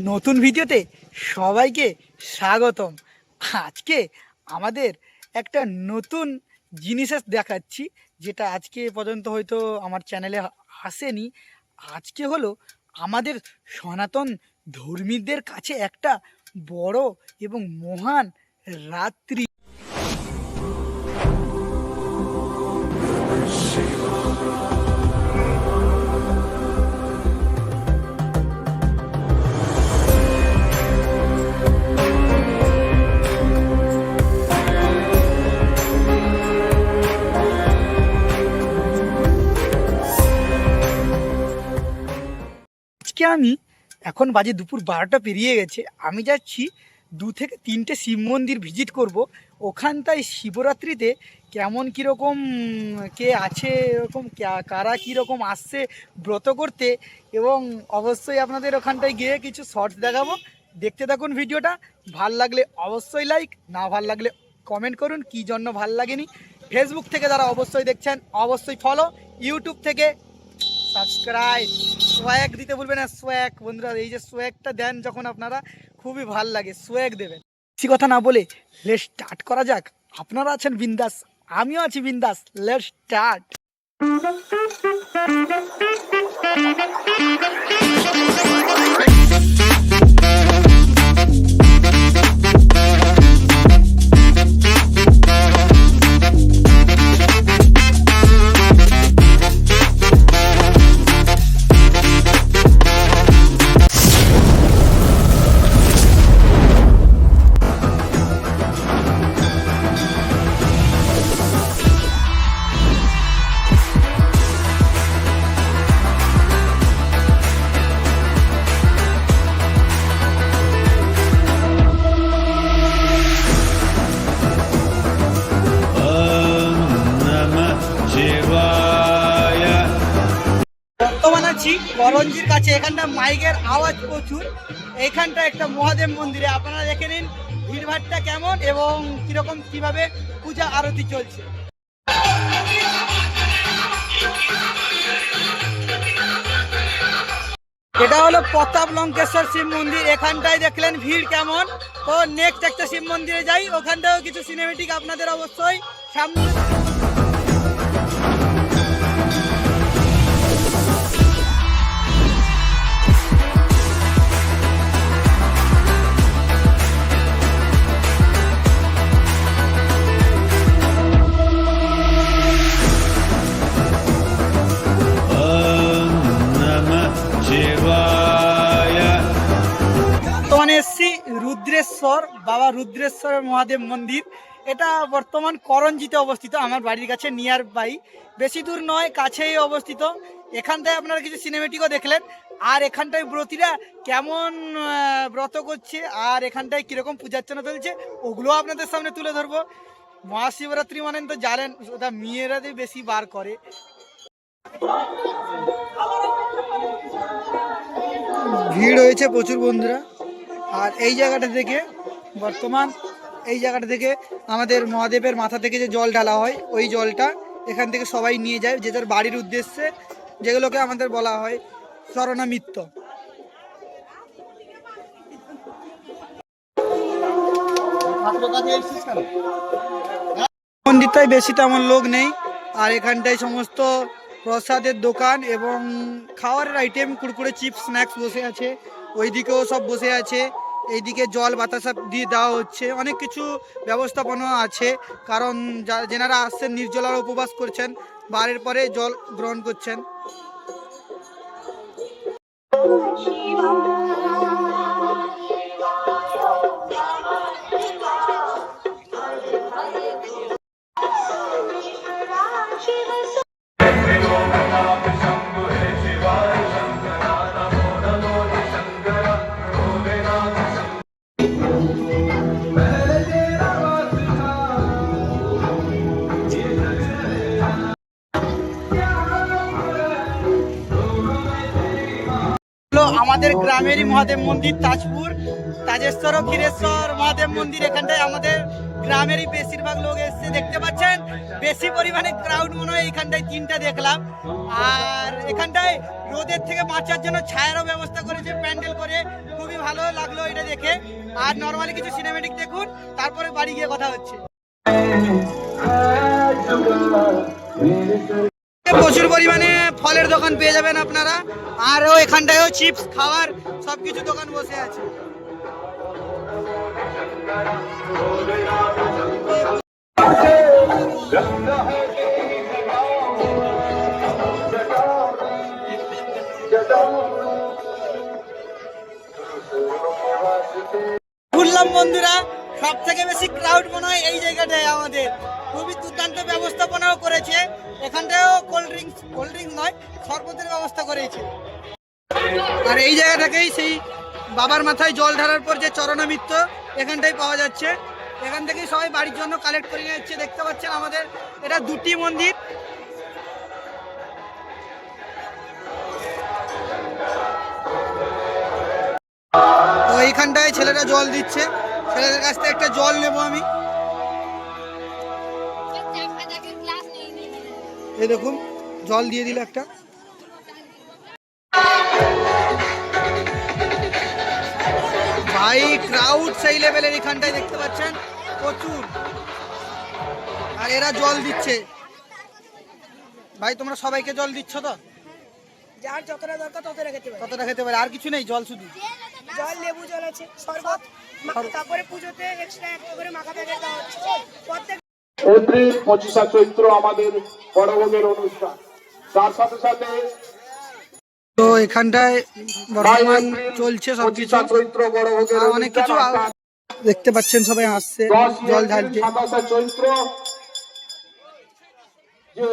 নতুন ভিডিওতে সবাইকে স্বাগতম। আজকে আমাদের একটা নতুন জিনিস দেখাচ্ছি, যেটা আজকে পর্যন্ত হয়তো আমার চ্যানেলে আসেনি। আজকে হলো আমাদের সনাতন ধর্মীদের কাছে একটা বড় এবং মহান রাত্রি। আজকে আমি এখন বাজে দুপুর 12টা পেরিয়ে গেছে। আমি যাচ্ছি 2 থেকে 3টে শিব মন্দির ভিজিট করব। ওখানটায় শিবরাত্রিতে কেমন কীরকম কে আছে, এরকম কারা কীরকম আসছে ব্রত করতে, এবং অবশ্যই আপনাদের ওখানটায় গিয়ে কিছু শর্টস দেখাবো। দেখতে থাকুন ভিডিওটা। ভাল লাগলে অবশ্যই লাইক, না ভাল লাগলে কমেন্ট করুন কী জন্য ভাল লাগেনি। ফেসবুক থেকে যারা অবশ্যই দেখছেন অবশ্যই ফলো, ইউটিউব থেকে সাবস্ক্রাইব। সোয়াগ দিতে ভুলবেন না, সোয়াগ বন্ধুরা। এই যে সোয়াগটা দেন যখন আপনারা, খুবই ভাল লাগে, সোয়াগ দেবেন। বেশি কথা না বলে লেটস স্টার্ট করা যাক। আপনারা আছেন বিন্দাস, আমিও আছি বিন্দাস। Let's start. বর্তমান আছি করঞ্জির কাছে। এখানটা মাইকের আওয়াজ প্রচুর। এইখানটা একটা মহাদেব মন্দিরে, আপনারা দেখে নিন ভিড়ভাড়টা কেমন এবং কিরকম কিভাবে পূজা আরতি চলছে। এটা হলো প্রতাপ লঙ্কেশ্বর শিব মন্দির। এখানটায় দেখলেন ভিড় কেমন। তো নেক্সট একটা শিব মন্দিরে যাই, ওখানটাও কিছু সিনেমেটিক আপনাদের অবশ্যই সামনে। বর্তমানে এসছি রুদ্রেশ্বর, বাবা রুদ্রেশ্বরের মহাদেব মন্দির। এটা বর্তমান করঞ্জিতে অবস্থিত, আমার বাড়ির কাছে নিয়ার বাই, বেশি দূর নয়, কাছেই অবস্থিত। এখানটায় আপনারা কিছু সিনেমেটিকও দেখলেন। আর এখানটায় ব্রতীরা কেমন ব্রত করছে আর এখানটায় কীরকম পূজার্চনা চলছে ওগুলো আপনাদের সামনে তুলে ধরবো। মহাশিবরাত্রি মানে তো জানেন, ওটা মেয়েরাদের বেশি বার করে। ভিড় হয়েছে প্রচুর বন্ধুরা। আর এই জায়গাটা থেকে বর্তমান এই জায়গাটা থেকে আমাদের মহাদেবের মাথা থেকে যে জল ঢালা হয়, ওই জলটা এখান থেকে সবাই নিয়ে যায় যে যার বাড়ির উদ্দেশ্যে, যেগুলোকে আমাদের বলা হয় শরণামিত্ত। মন্দিরটায় বেশি তেমন লোক নেই। আর এখানটায় সমস্ত প্রসাদের দোকান এবং খাওয়ারের আইটেম, কুরকুরে, চিপস, স্ন্যাক্স বসে আছে। ওইদিকেও সব বসে আছে। এইদিকে জল বাতাসা দিয়ে দেওয়া হচ্ছে, অনেক কিছু ব্যবস্থাপনা আছে। কারণ যেনারা আসছেন নির্জলার উপবাস করছেন, বারের পরে জল গ্রহণ করছেন। আমাদের গ্রামেরই মহাদেব মন্দির তাজপুর, তাজেশ্বর ও ক্ষীরেশ্বর মহাদেব মন্দির। এখানটায় আমাদের গ্রামেরই বেশিরভাগ লোক এসছে, দেখতে পাচ্ছেন বেশি পরিমাণে ক্রাউড মনে হয় এইখানটায় 3টা দেখলাম। আর এখানটায় রোদের থেকে বাঁচার জন্য ছায়ারও ব্যবস্থা করেছে প্যান্ডেল করে, খুবই ভালো লাগলো এটা দেখে। আর নর্মালি কিছু সিনেমেটিক দেখুন, তারপরে বাড়ি গিয়ে কথা হচ্ছে। প্রচুর পরিমাণে ফলের দোকান পেয়ে যাবেন আপনারা, আরও এখানটায়ও চিপস খাওয়ার সবকিছু দোকান বসে আছে। ঘুরলাম বন্ধুরা, সব থেকে বেশি ক্রাউড মনে হয় এই জায়গাটায়। আমাদের খুবই দুর্দান্ত ব্যবস্থাপনাও করেছে, এখানটায়ও কোল্ড ড্রিঙ্কস নয়, শরবতের ব্যবস্থা করেছে। আর এই জায়গাটাকেই সেই বাবার মাথায় জল ঢালার পর যে চরণামৃত্য এখানটাই পাওয়া যাচ্ছে। এখান থেকেই সবাই বাড়ির জন্য কালেক্ট করে নিয়ে যাচ্ছে। দেখতে পাচ্ছেন আমাদের এটা দুটি মন্দির। তো এইখানটায় ছেলেরা জল দিচ্ছে, ছেলেদের কাছ থেকে একটা জল নেবো আমি। এই দেখুন জল দিয়ে দিল একটা। ভাই ক্রাউড সেই লেভেলের এখানটায় দেখতে পাচ্ছেন, প্রচুর। আর এরা জল দিচ্ছে। ভাই তোমরা সবাইকে জল দিচ্ছ তো? যার যতটা দরকার ততটা খেতে পারে, আর কিছু নেই, জল শুধু জল, লেবু জল আছে, শরবত, তারপরে পুজোতে এক্সট্রা একটা করে মাখা প্যাকেট দেওয়া হচ্ছে প্রত্যেক এপ্রিল 25 চৈত্র আমাদের বড়ভোগের অনুষ্ঠান। তার সাথে সাথে তো এখানটায় বর্তমান চলছে সবকিছু, চৈত্র বড়ভোগের অনেক কিছু দেখতে পাচ্ছেন, সবাই আসছে জল ঢালতে। 27 চৈত্র যে